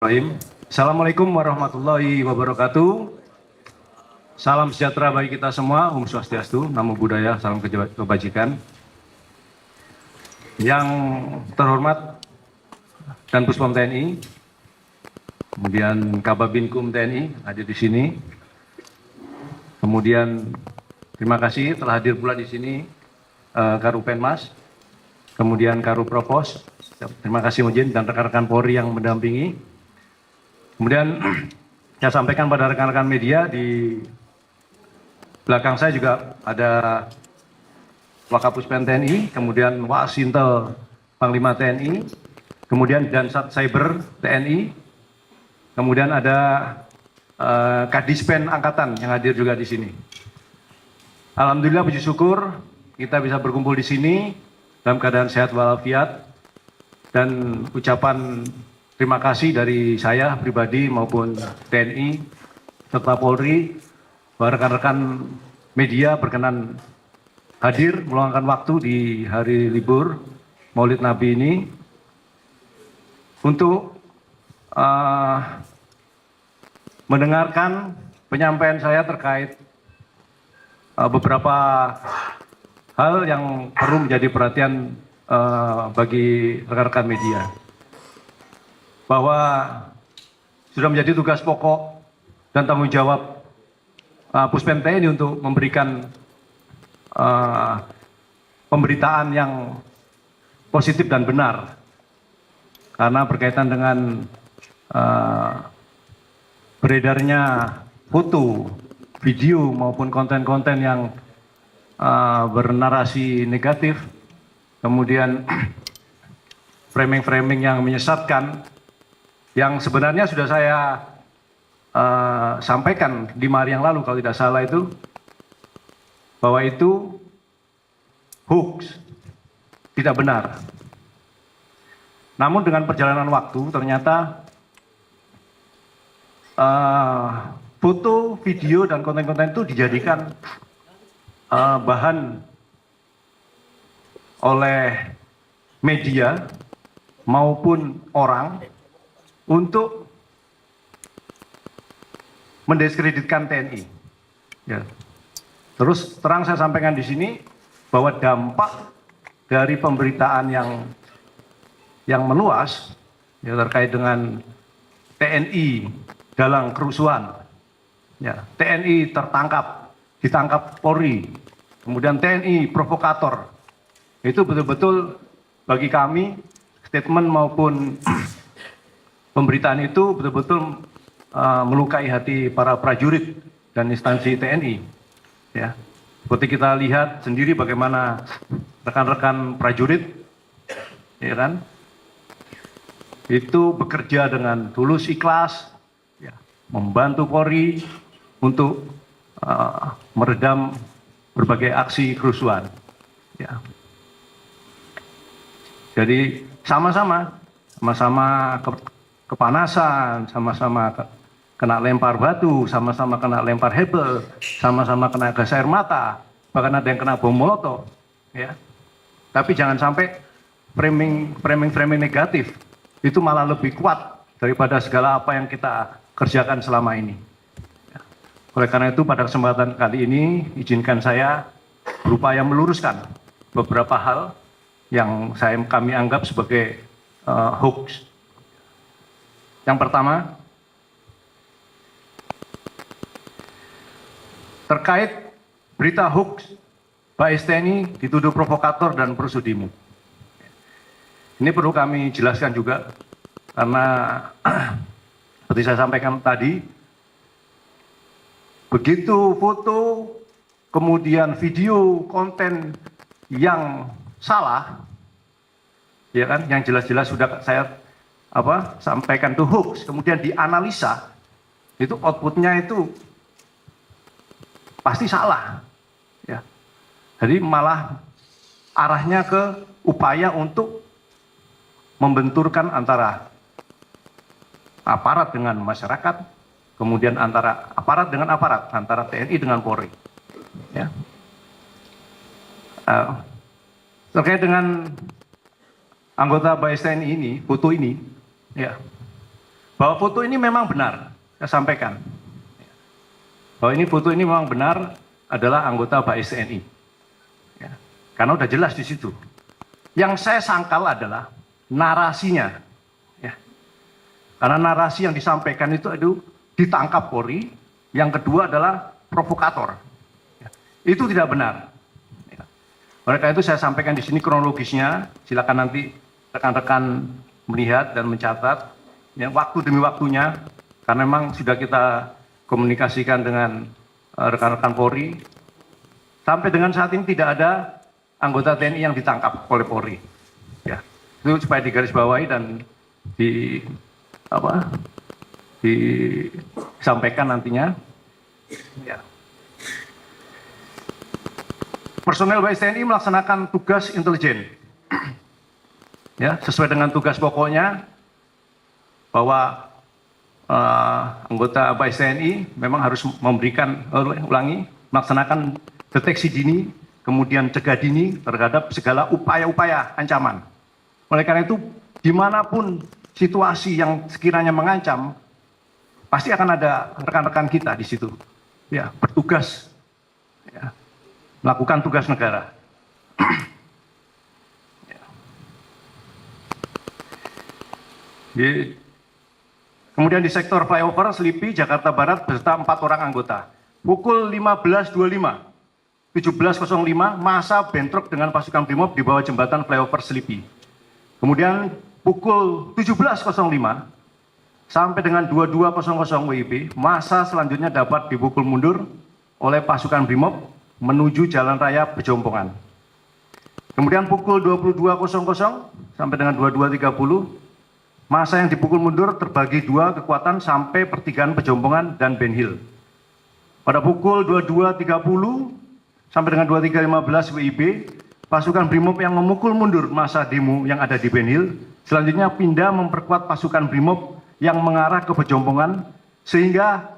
Assalamualaikum warahmatullahi wabarakatuh. Salam sejahtera bagi kita semua. Om Swastiastu, Namo Buddhaya, salam kebajikan. Yang terhormat Dan Puspom TNI, kemudian Kababinkum TNI hadir di sini. Kemudian terima kasih telah hadir pula di sini Karupenmas, kemudian Karupropos. Terima kasih Mujin dan rekan-rekan Polri yang mendampingi. Kemudian saya sampaikan pada rekan-rekan media, di belakang saya juga ada Wakapuspen TNI, kemudian Wasintel Panglima TNI, kemudian Dansat Cyber TNI, kemudian ada Kadispen Angkatan yang hadir juga di sini. Alhamdulillah, puji syukur kita bisa berkumpul di sini dalam keadaan sehat walafiat, dan ucapan terima kasih dari saya pribadi maupun TNI serta Polri, bahwa rekan-rekan media berkenan hadir meluangkan waktu di hari libur Maulid Nabi ini untuk mendengarkan penyampaian saya terkait beberapa hal yang perlu menjadi perhatian bagi rekan-rekan media. Bahwa sudah menjadi tugas pokok dan tanggung jawab Puspem TNI untuk memberikan pemberitaan yang positif dan benar, karena berkaitan dengan beredarnya foto, video maupun konten-konten yang bernarasi negatif, kemudian framing-framing yang menyesatkan, yang sebenarnya sudah saya sampaikan 5 hari yang lalu kalau tidak salah itu, bahwa itu hoax, tidak benar. Namun dengan perjalanan waktu ternyata foto, video, dan konten-konten itu dijadikan bahan oleh media maupun orang untuk mendiskreditkan TNI. Ya. Terus terang saya sampaikan di sini bahwa dampak dari pemberitaan yang meluas ya, terkait dengan TNI dalam kerusuhan, ya, TNI ditangkap Polri, kemudian TNI provokator, itu betul-betul bagi kami statement maupun pemberitaan itu betul-betul melukai hati para prajurit dan instansi TNI. Ya, seperti kita lihat sendiri bagaimana rekan-rekan prajurit, ya kan, itu bekerja dengan tulus ikhlas, ya, membantu Polri untuk meredam berbagai aksi kerusuhan. Ya. Jadi sama-sama kepanasan, sama-sama kena lempar batu, sama-sama kena lempar hebel, sama-sama kena gas air mata, bahkan ada yang kena bom molotov, ya. Tapi jangan sampai framing negatif itu malah lebih kuat daripada segala apa yang kita kerjakan selama ini. Ya. Oleh karena itu pada kesempatan kali ini izinkan saya berupaya meluruskan beberapa hal yang kami anggap sebagai hoax. Yang pertama, terkait berita hoax Bais TNI dituduh provokator dan persudimu. Ini perlu kami jelaskan juga, karena seperti saya sampaikan tadi, begitu foto, kemudian video, konten yang salah, ya kan, yang jelas-jelas sudah saya sampaikan itu hoax, kemudian dianalisa, itu outputnya itu pasti salah, ya. Jadi malah arahnya ke upaya untuk membenturkan antara aparat dengan masyarakat, kemudian antara aparat dengan aparat, antara TNI dengan Polri. Ya. Terkait dengan anggota Bais TNI ini, foto ini, ya, bahwa foto ini memang benar, saya sampaikan. Bahwa ini foto ini memang benar adalah anggota BAIS TNI. Ya, karena udah jelas di situ. Yang saya sangkal adalah narasinya. Ya. Karena narasi yang disampaikan itu ditangkap Polri, yang kedua adalah provokator. Ya. Itu tidak benar. Ya. Oleh karena itu saya sampaikan di sini kronologisnya, silakan nanti rekan-rekan melihat dan mencatat ya, waktu demi waktunya, karena memang sudah kita komunikasikan dengan rekan-rekan Polri. Sampai dengan saat ini tidak ada anggota TNI yang ditangkap oleh Polri. Ya, itu supaya digarisbawahi dan disampaikan nantinya. Ya. Personel BAIS TNI melaksanakan tugas intelijen. Ya, sesuai dengan tugas pokoknya bahwa anggota BAIS TNI memang harus melaksanakan deteksi dini, kemudian cegah dini terhadap segala upaya-upaya ancaman. Oleh karena itu, dimanapun situasi yang sekiranya mengancam, pasti akan ada rekan-rekan kita di situ, ya, bertugas, ya, melakukan tugas negara. Ya. Kemudian di sektor flyover Selipi, Jakarta Barat beserta 4 orang anggota. Pukul 15.25, 17.05, massa bentrok dengan pasukan Brimob di bawah jembatan flyover Selipi. Kemudian pukul 17.05 sampai dengan 22.00 WIB, massa selanjutnya dapat dipukul mundur oleh pasukan Brimob menuju Jalan Raya Pejompongan. Kemudian pukul 22.00 sampai dengan 22.30, massa yang dipukul mundur terbagi 2 kekuatan sampai pertigaan Pejompongan dan Ben Hill. Pada pukul 22.30 sampai dengan 23.15 WIB, pasukan Brimob yang memukul mundur massa demo yang ada di Ben Hill, selanjutnya pindah memperkuat pasukan Brimob yang mengarah ke Pejompongan, sehingga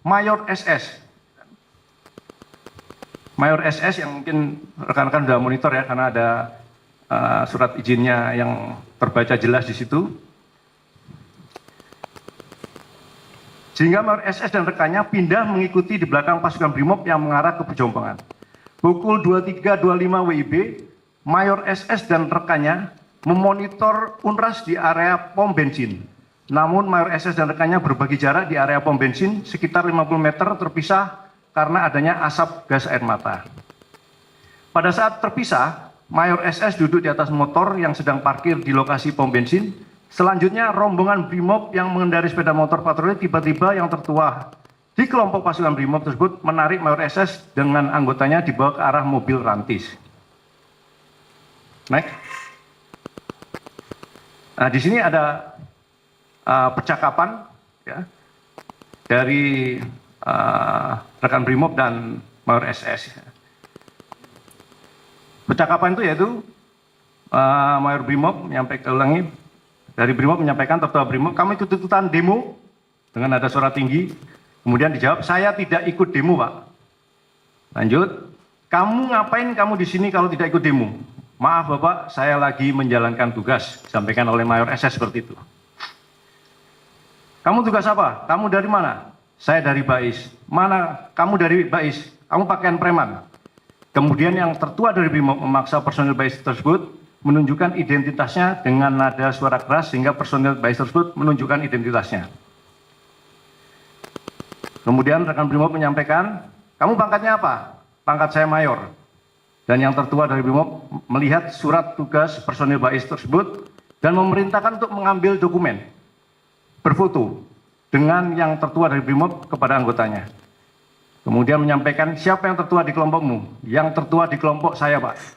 Mayor SS yang mungkin rekan-rekan sudah monitor ya, karena ada surat izinnya yang terbaca jelas di situ. Sehingga Mayor SS dan rekannya pindah mengikuti di belakang pasukan Brimob yang mengarah ke Pejompongan. Pukul 23.25 WIB, Mayor SS dan rekannya memonitor UNRAS di area pom bensin. Namun Mayor SS dan rekannya berbagi jarak di area pom bensin sekitar 50 meter terpisah karena adanya asap gas air mata. Pada saat terpisah, Mayor SS duduk di atas motor yang sedang parkir di lokasi pom bensin. Selanjutnya rombongan Brimob yang mengendarai sepeda motor patroli tiba-tiba yang tertua di kelompok pasukan Brimob tersebut menarik Mayor SS dengan anggotanya dibawa ke arah mobil rantis. Next. Nah, di sini ada percakapan ya, dari rekan Brimob dan Mayor SS. Percakapan itu yaitu Mayor Brimob dari Brimob menyampaikan, tertua Brimob, kamu ikut tuntutan demo dengan nada suara tinggi. Kemudian dijawab, saya tidak ikut demo, Pak. Lanjut, kamu ngapain kamu di sini kalau tidak ikut demo? Maaf Bapak, saya lagi menjalankan tugas, disampaikan oleh Mayor SS seperti itu. Kamu tugas apa? Kamu dari mana? Saya dari BAIS. Mana? Kamu dari BAIS. Kamu pakaian preman. Kemudian yang tertua dari Brimob memaksa personil BAIS tersebut menunjukkan identitasnya dengan nada suara keras sehingga personil BAIS tersebut menunjukkan identitasnya. Kemudian rekan Brimob menyampaikan, kamu pangkatnya apa? Pangkat saya mayor. Dan yang tertua dari Brimob melihat surat tugas personil BAIS tersebut dan memerintahkan untuk mengambil dokumen, berfoto dengan yang tertua dari Brimob kepada anggotanya. Kemudian menyampaikan, siapa yang tertua di kelompokmu? Yang tertua di kelompok saya, Pak.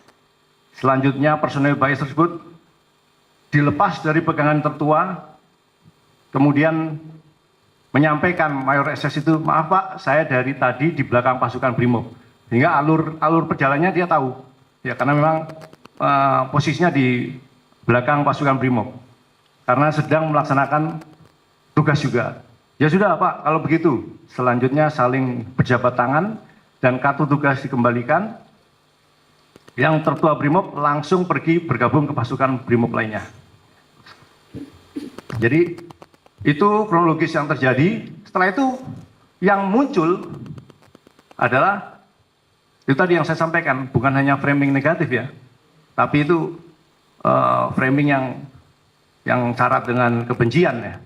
Selanjutnya personel BAIS tersebut dilepas dari pegangan tertua, kemudian menyampaikan Mayor SS itu, maaf Pak, saya dari tadi di belakang pasukan Brimob. Sehingga alur perjalanannya dia tahu, ya karena memang posisinya di belakang pasukan Brimob, karena sedang melaksanakan tugas juga. Ya sudah Pak, kalau begitu, selanjutnya saling berjabat tangan dan kartu tugas dikembalikan. Yang tertua Brimob langsung pergi bergabung ke pasukan Brimob lainnya. Jadi Itu kronologis yang terjadi. Setelah itu yang muncul adalah itu tadi yang saya sampaikan, bukan hanya framing negatif ya, tapi itu framing yang syarat dengan kebencian ya.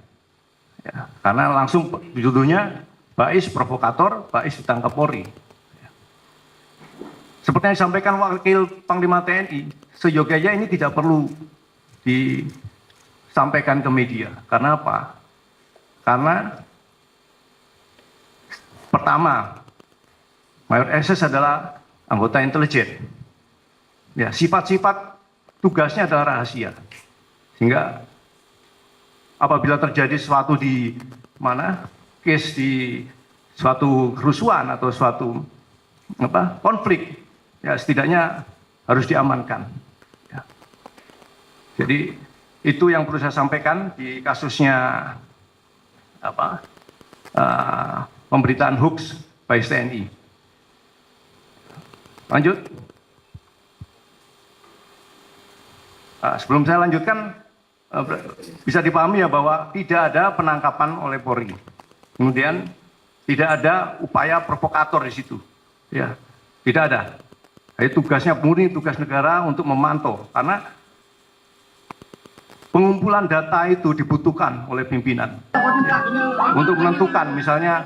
Karena langsung judulnya Bais provokator, Bais ditangkap Polri. Seperti yang disampaikan Wakil Panglima TNI, seyogyanya ini tidak perlu disampaikan ke media. Karena apa? Karena pertama, Mayor SS adalah anggota intelijen. Ya, sifat-sifat tugasnya adalah rahasia. Sehingga apabila terjadi sesuatu di mana, case di suatu kerusuhan atau suatu konflik, ya setidaknya harus diamankan. Ya. Jadi itu yang perlu saya sampaikan di kasusnya pemberitaan hoax Bais TNI. Lanjut. Sebelum saya lanjutkan, bisa dipahami ya bahwa tidak ada penangkapan oleh Polri. Kemudian tidak ada upaya provokator di situ. Ya, tidak ada. Jadi tugasnya murni tugas negara untuk memantau, karena pengumpulan data itu dibutuhkan oleh pimpinan untuk menentukan, misalnya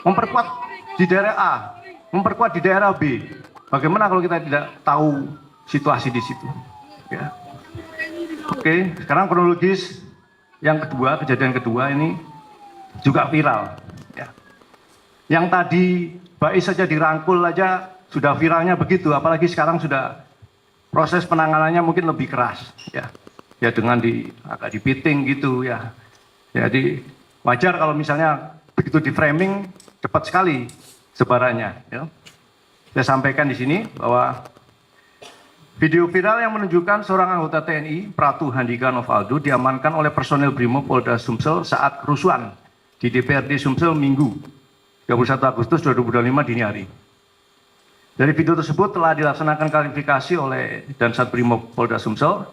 memperkuat di daerah A, memperkuat di daerah B. Bagaimana kalau kita tidak tahu situasi di situ? Ya. Oke, sekarang kronologis yang kedua, kejadian kedua ini juga viral. Ya. Yang tadi Bais saja dirangkul aja sudah viralnya begitu, apalagi sekarang sudah proses penanganannya mungkin lebih keras. Ya, ya dengan agak dipiting gitu ya. Jadi wajar kalau misalnya begitu di framing cepat sekali sebarannya. Ya. Saya sampaikan di sini bahwa video viral yang menunjukkan seorang anggota TNI, Pratu Handika Novaldo, diamankan oleh personel Brimob Polda Sumsel saat kerusuhan di DPRD Sumsel Minggu 31 Agustus 2025 dini hari. Dari video tersebut telah dilaksanakan klarifikasi oleh Dansat Brimob Polda Sumsel.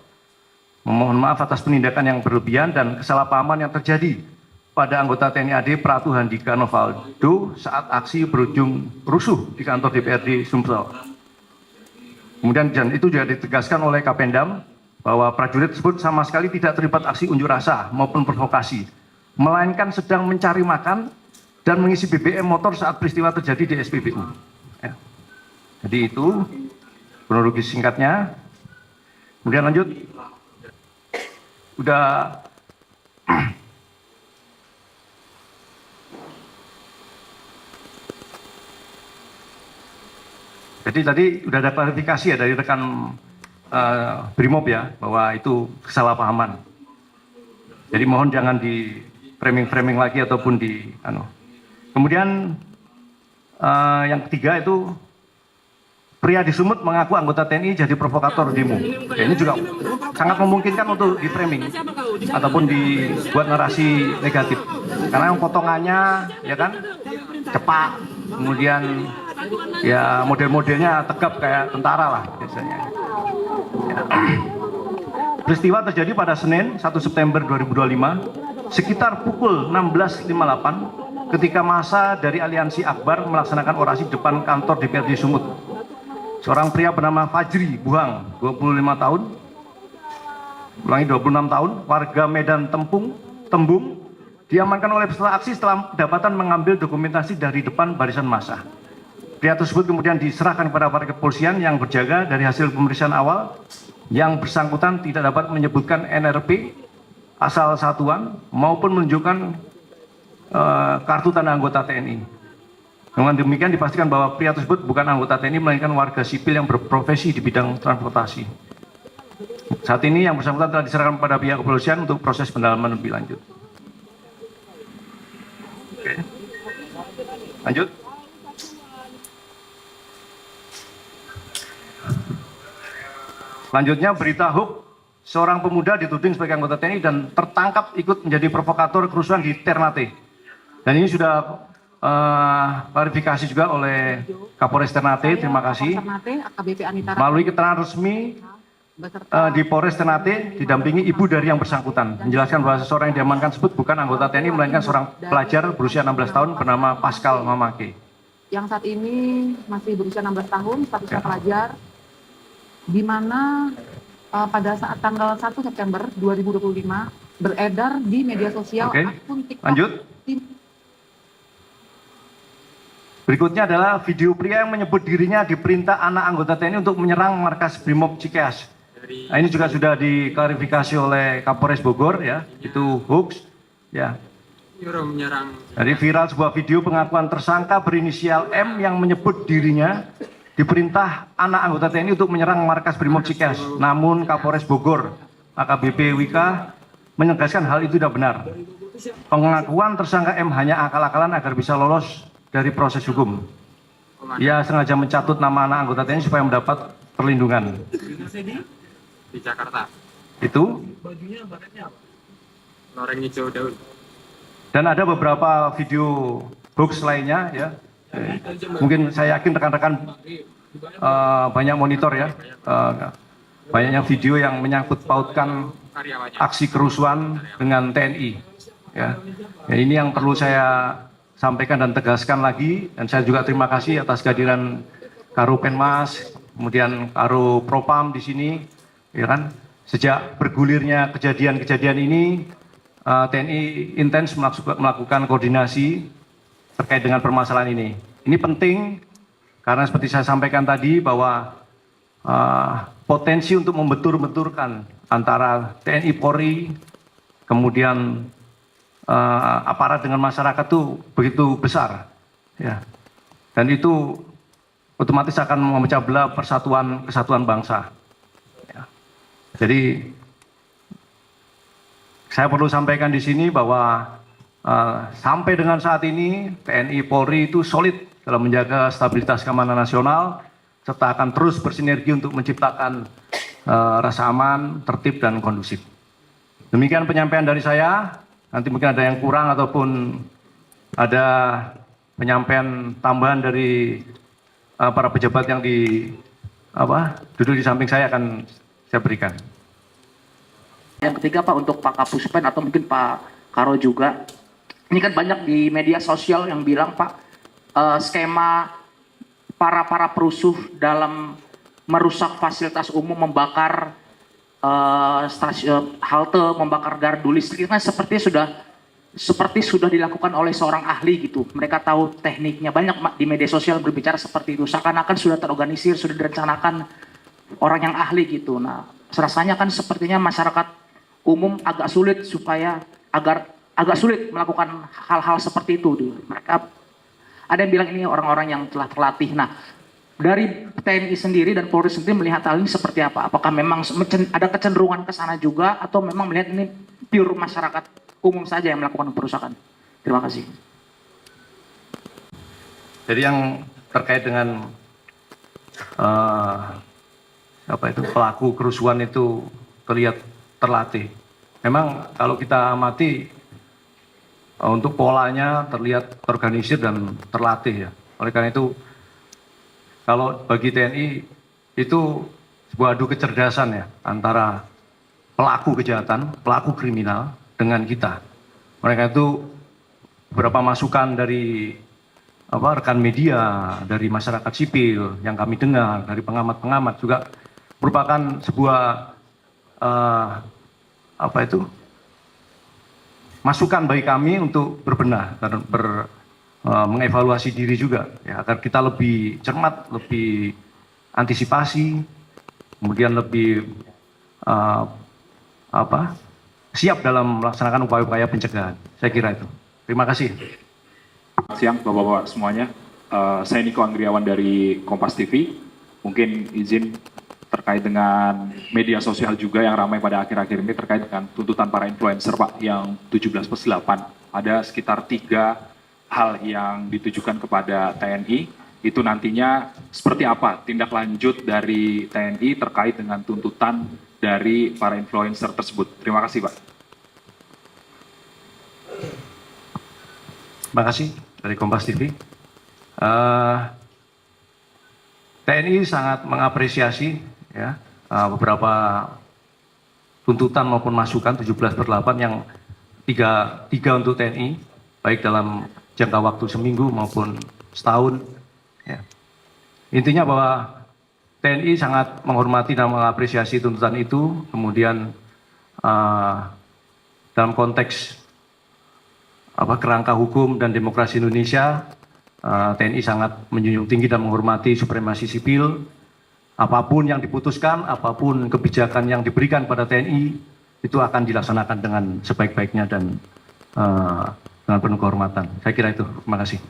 Memohon maaf atas penindakan yang berlebihan dan kesalahpahaman yang terjadi pada anggota TNI AD Pratu Handika Novaldo saat aksi berujung rusuh di kantor DPRD Sumsel. Kemudian itu juga ditegaskan oleh Kapendam bahwa prajurit tersebut sama sekali tidak terlibat aksi unjuk rasa maupun provokasi, melainkan sedang mencari makan dan mengisi BBM motor saat peristiwa terjadi di SPBU. Ya. Jadi itu kronologis singkatnya. Kemudian lanjut. Udah jadi tadi udah ada klarifikasi ya dari rekan Brimob ya, bahwa itu kesalahpahaman. Jadi mohon jangan di framing lagi ataupun di Kemudian yang ketiga itu pria di Sumut mengaku anggota TNI jadi provokator demo. Ya, ini juga sangat memungkinkan untuk di framing ataupun dibuat narasi negatif. Karena yang potongannya ya kan cepak, kemudian ya model-modelnya tegap kayak tentara lah biasanya. Ya. Peristiwa terjadi pada Senin 1 September 2025 sekitar pukul 16.58 ketika massa dari Aliansi Akbar melaksanakan orasi depan kantor DPRD Sumut. Seorang pria bernama Fajri Buhang, 25 tahun, ulangi 26 tahun, warga Medan Tembung, diamankan oleh peserta aksi setelah kedapatan mengambil dokumentasi dari depan barisan massa. Pria tersebut kemudian diserahkan kepada aparat kepolisian yang berjaga. Dari hasil pemeriksaan awal, yang bersangkutan tidak dapat menyebutkan NRP, asal satuan, maupun menunjukkan kartu tanda anggota TNI. Dengan demikian dipastikan bahwa pria tersebut bukan anggota TNI, melainkan warga sipil yang berprofesi di bidang transportasi. Saat ini yang bersangkutan telah diserahkan kepada pihak kepolisian untuk proses pendalaman lebih lanjut. Oke. Lanjut. Selanjutnya berita hoax, seorang pemuda dituding sebagai anggota TNI dan tertangkap ikut menjadi provokator kerusuhan di Ternate. Dan ini sudah klarifikasi juga oleh Kapolres Ternate, terima kasih. Melalui keterangan resmi di Polres Ternate didampingi ibu dari yang bersangkutan menjelaskan bahwa seseorang yang diamankan tersebut bukan anggota TNI melainkan seorang pelajar berusia 16 tahun bernama Pascal Mamake. Yang saat ini masih berusia 16 tahun, statusnya pelajar, di mana pada saat tanggal 1 September 2025 beredar di media sosial akun TikTok. Lanjut. Berikutnya adalah video pria yang menyebut dirinya diperintah anak anggota TNI untuk menyerang markas Brimob Cikeas. Nah, ini juga sudah diklarifikasi oleh Kapolres Bogor, ya, itu hoax, ya. Jadi viral sebuah video pengakuan tersangka berinisial M yang menyebut dirinya diperintah anak anggota TNI untuk menyerang markas Brimob Cikeas. Namun Kapolres Bogor, AKBP Wika, menegaskan hal itu tidak benar. Pengakuan tersangka M hanya akal-akalan agar bisa lolos dari proses hukum. Ia sengaja mencatut nama anak anggota TNI supaya mendapat perlindungan. Di Jakarta. Itu. Bajunya pakainya apa? Loreng hijau daun. Dan ada beberapa video hoax lainnya, ya. Mungkin saya yakin rekan-rekan banyak monitor, ya. Banyaknya video yang menyangkut pautkan aksi kerusuhan dengan TNI, ya. Ya, ini yang perlu saya sampaikan dan tegaskan lagi, dan saya juga terima kasih atas kehadiran Karo Penmas, kemudian Karo Propam di sini, ya kan. Sejak bergulirnya kejadian-kejadian ini, TNI intens melakukan koordinasi terkait dengan permasalahan ini. Ini penting karena seperti saya sampaikan tadi bahwa potensi untuk membentur-benturkan antara TNI Polri, kemudian aparat dengan masyarakat itu begitu besar, ya. Dan itu otomatis akan memecah belah kesatuan bangsa. Ya. Jadi saya perlu sampaikan di sini bahwa sampai dengan saat ini TNI Polri itu solid dalam menjaga stabilitas keamanan nasional serta akan terus bersinergi untuk menciptakan rasa aman, tertib dan kondusif. Demikian penyampaian dari saya. Nanti mungkin ada yang kurang ataupun ada penyampaian tambahan dari para pejabat yang duduk di samping saya akan saya berikan. Yang ketiga Pak, untuk Pak Kapuspen atau mungkin Pak Karo juga, ini kan banyak di media sosial yang bilang Pak, skema para perusuh dalam merusak fasilitas umum, membakar stasiun halte, membakar gardu listrik, kan seperti sudah dilakukan oleh seorang ahli gitu. Mereka tahu tekniknya. Banyak di media sosial berbicara seperti itu, seakan-akan sudah terorganisir, sudah direncanakan orang yang ahli gitu. Nah, rasanya kan sepertinya masyarakat umum agak sulit agak sulit melakukan hal-hal seperti itu. Mereka ada yang bilang ini orang-orang yang telah terlatih. Nah, dari TNI sendiri dan Polri sendiri melihat hal ini seperti apa? Apakah memang ada kecenderungan ke sana juga atau memang melihat ini pure masyarakat umum saja yang melakukan perusakan? Terima kasih. Jadi yang terkait dengan pelaku kerusuhan itu terlihat terlatih. Memang kalau kita amati untuk polanya terlihat terorganisir dan terlatih, ya. Oleh karena itu, kalau bagi TNI itu sebuah adu kecerdasan, ya, antara pelaku kejahatan, pelaku kriminal dengan kita. Mereka itu beberapa masukan dari rekan media, dari masyarakat sipil yang kami dengar, dari pengamat-pengamat juga merupakan sebuah masukan bagi kami untuk berbenah dan mengevaluasi diri juga, ya, agar kita lebih cermat, lebih antisipasi, kemudian lebih siap dalam melaksanakan upaya-upaya pencegahan. Saya kira itu. Terima kasih. Selamat siang Bapak-Bapak semuanya. Saya Niko Anggriawan dari Kompas TV. Mungkin izin terkait dengan media sosial juga yang ramai pada akhir-akhir ini terkait dengan tuntutan para influencer Pak yang 17+8. Ada sekitar 3 hal yang ditujukan kepada TNI. Itu nantinya seperti apa tindak lanjut dari TNI terkait dengan tuntutan dari para influencer tersebut. Terima kasih Pak. Terima kasih dari Kompas TV. TNI sangat mengapresiasi, ya, beberapa tuntutan maupun masukan 17/8 yang tiga untuk TNI, baik dalam jangka waktu seminggu maupun setahun. Ya. Intinya bahwa TNI sangat menghormati dan mengapresiasi tuntutan itu, kemudian dalam konteks kerangka hukum dan demokrasi Indonesia, TNI sangat menjunjung tinggi dan menghormati supremasi sipil. Apapun yang diputuskan, apapun kebijakan yang diberikan pada TNI, itu akan dilaksanakan dengan sebaik-baiknya dan dengan penuh kehormatan. Saya kira itu. Terima kasih.